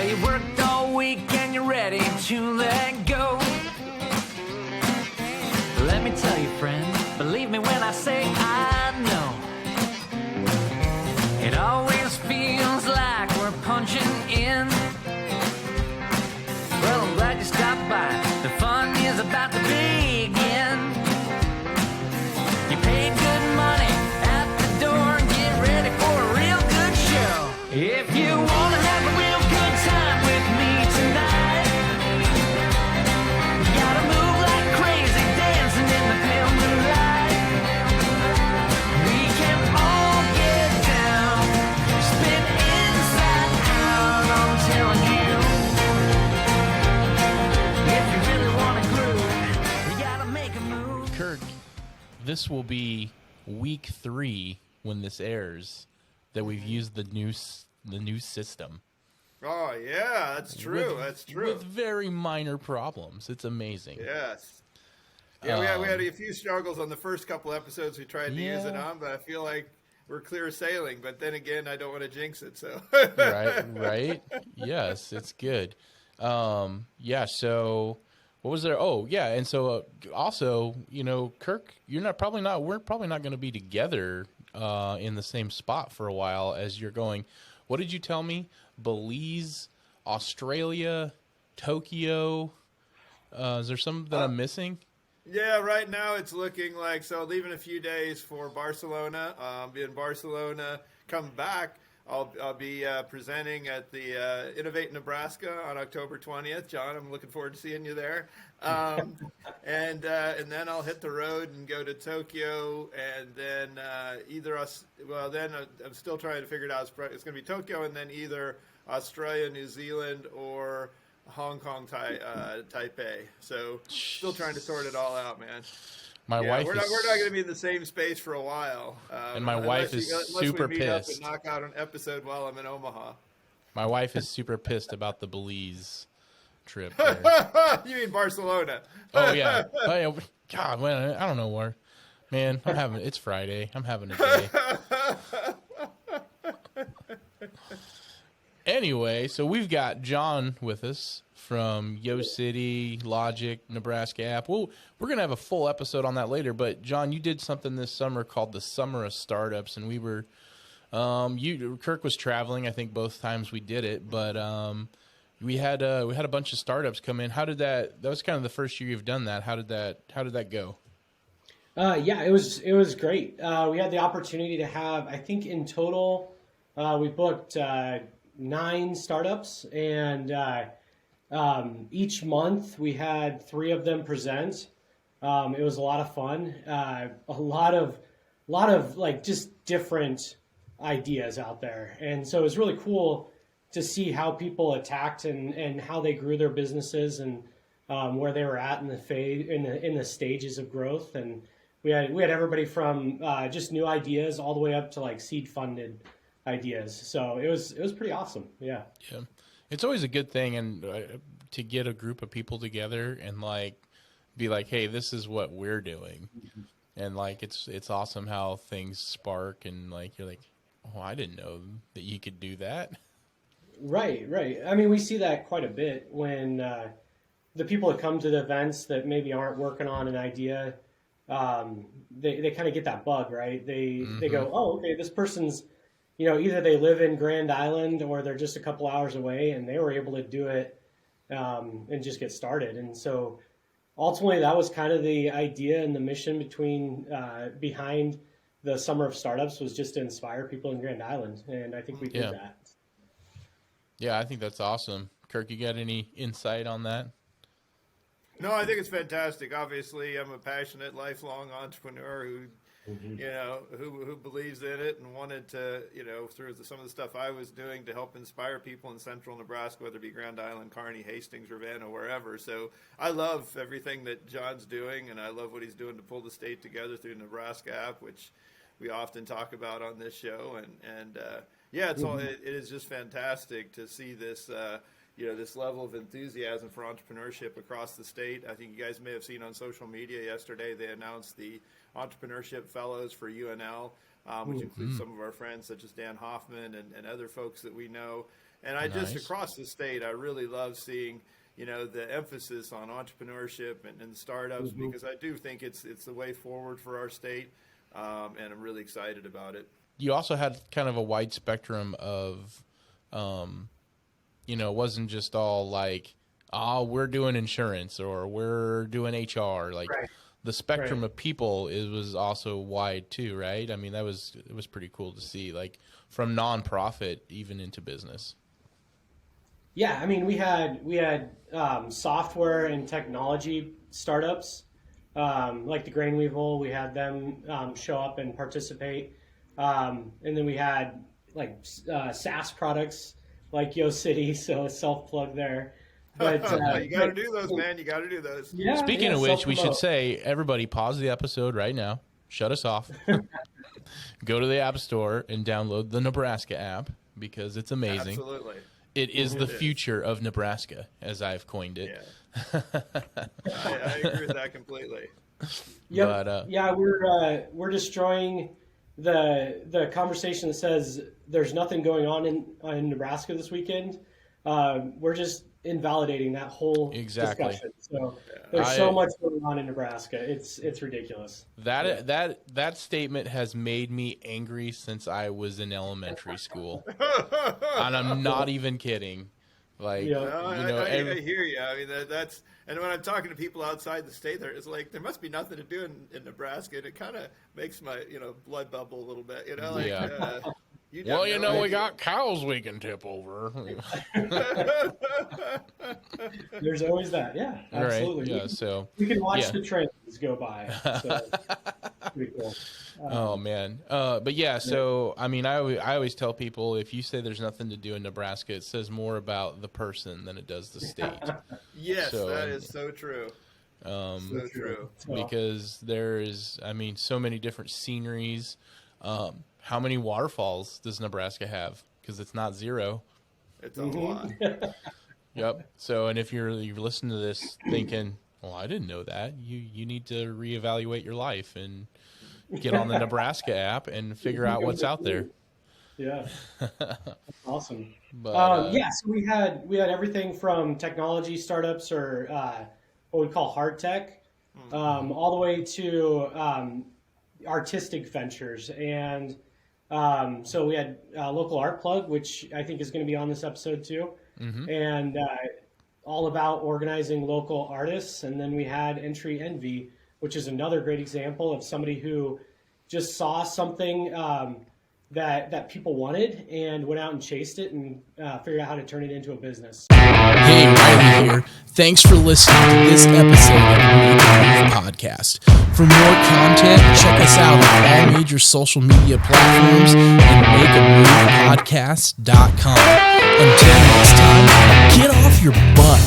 you worked all week and you're ready to let go. Let me tell you, friend, believe me when I say I know. It always feels like we're punching in. Well, I'm glad you stopped by. The fun is about to begin. You paid good money at the door and get ready for a real good show. If you want to have a real good time with me tonight, you gotta move like crazy, dancing in the pale moonlight. We can all get down, spin inside out, I'm telling you. If you really want to groove, you gotta make a move. Kirk, this will be week 3 when this airs that we've used the new system. Oh, yeah, that's true. That's true. With very minor problems. It's amazing. Yes. Yeah, we had a few struggles on the first couple episodes we tried to use it on, but I feel like we're clear sailing. But then again, I don't want to jinx it. So Right. Yes, it's good. Yeah. So, what was there? Oh, yeah. And so, also, Kirk, we're probably not going to be together in the same spot for a while as you're going. What did you tell me? Belize, Australia, Tokyo. Is there something that I'm missing? Yeah, right now it's looking like, so leaving a few days for Barcelona. Be in Barcelona, come back. I'll be presenting at the Innovate Nebraska on October 20th. John, I'm looking forward to seeing you there. And then I'll hit the road and go to Tokyo, and then I'm still trying to figure it out. It's going to be Tokyo, and then either Australia, New Zealand, or Hong Kong, Taipei. So still trying to sort it all out, man. We're not going to be in the same space for a while. And my wife is super we meet up pissed. and knock out an episode while I'm in Omaha. My wife is super pissed about the Belize trip. You mean Barcelona? Oh yeah. God, man, I don't know where. Man, it's Friday. I'm having a day. Anyway, so we've got John with us from Yo City, Logic, Nebraska app. Well, we're going to have a full episode on that later, but John, you did something this summer called the Summer of Startups, and we were, Kirk was traveling, I think both times we did it, but we had a bunch of startups come in. How did that was kind of the first year you've done that. How did that go? Yeah, it was great. We had the opportunity to have, I think in total, we booked 9 startups, and each month we had 3 of them present. It was a lot of fun. A lot of like just different ideas out there, and so it was really cool to see how people attacked and how they grew their businesses and where they were at in the stages of growth. And we had everybody from just new ideas all the way up to like seed funded ideas. So it was pretty awesome. Yeah. It's always a good thing, and to get a group of people together and like be like, hey, this is what we're doing. And like it's awesome how things spark, and like you're like, oh, I didn't know that you could do that. Right. I mean, we see that quite a bit when the people that come to the events that maybe aren't working on an idea, they kind of get that bug, right? They go, oh, okay, this person's, either they live in Grand Island or they're just a couple hours away, and they were able to do it and just get started. And so ultimately that was kind of the idea and the mission behind the Summer of Startups, was just to inspire people in Grand Island. And I think we did that. Yeah, I think that's awesome. Kirk, you got any insight on that? No, I think it's fantastic. Obviously, I'm a passionate, lifelong entrepreneur who believes in it and wanted to, through some of the stuff I was doing to help inspire people in central Nebraska, whether it be Grand Island, Kearney, Hastings, Ravenna, wherever. So I love everything that John's doing, and I love what he's doing to pull the state together through the Nebraska app, which we often talk about on this show. It is just fantastic to see this, this level of enthusiasm for entrepreneurship across the state. I think you guys may have seen on social media yesterday, they announced the Entrepreneurship Fellows for UNL, which includes some of our friends such as Dan Hoffman and other folks that we know. And I just Nice. across the state, I really love seeing, the emphasis on entrepreneurship and startups, because I do think it's the way forward for our state, and I'm really excited about it. You also had kind of a wide spectrum of, it wasn't just all like, we're doing insurance or we're doing HR. Like Right. the spectrum of people was also wide too, right? I mean, it was pretty cool to see, like from nonprofit even into business. Yeah, I mean, we had software and technology startups, like the Grain Weevil. We had them show up and participate, and then we had like SaaS products like YoCity. So a self plug there. But You got to do those, man. You got to do those. yeah. Speaking yeah, of which, we should self-promote. say, everybody pause the episode right now, shut us off, go to the App Store and download the Nebraska app because it's amazing. Absolutely. It is the is. future of Nebraska, as I've coined it. Yeah. I agree with that completely. Yep. But, yeah, we're destroying the conversation that says there's nothing going on in Nebraska this weekend. We're just invalidating that whole Exactly. discussion. So there's so much going on in Nebraska. It's ridiculous. That statement has made me angry since I was in elementary school, and I'm not even kidding. Like, Yeah. No, I hear you. I mean, that's, and when I'm talking to people outside the state, it's like there must be nothing to do in Nebraska, and it kind of makes my blood bubble a little bit. Like, Yeah. you well, don't know. we got cows we can tip over. There's always that. Yeah, absolutely. Right. Yeah. So. You can watch Yeah. the trains go by. So, pretty cool. Oh man, but yeah. So I mean, I always tell people, if you say there's nothing to do in Nebraska, it says more about the person than it does the state. Yes, So, that is so true. So true. Because there is, I mean, so many different sceneries. How many waterfalls does Nebraska have? Because it's not zero. It's a lot. Yep. So, and if you're listening to this thinking, well, I didn't know that, you need to reevaluate your life and get on the Nebraska app and figure out what's out there. Yeah. Awesome. But yeah, so we had everything from technology startups or what we call hard tech, all the way to artistic ventures. And so we had local art plug, which I think is going to be on this episode too, and all about organizing local artists. And then we had Entry Envy, which is another great example of somebody who just saw something that people wanted and went out and chased it and figured out how to turn it into a business. Hey, Riley here. Thanks for listening to this episode of the Make a Move podcast. For more content, check us out on all major social media platforms and makeamovepodcast.com. Until next time, get off your butt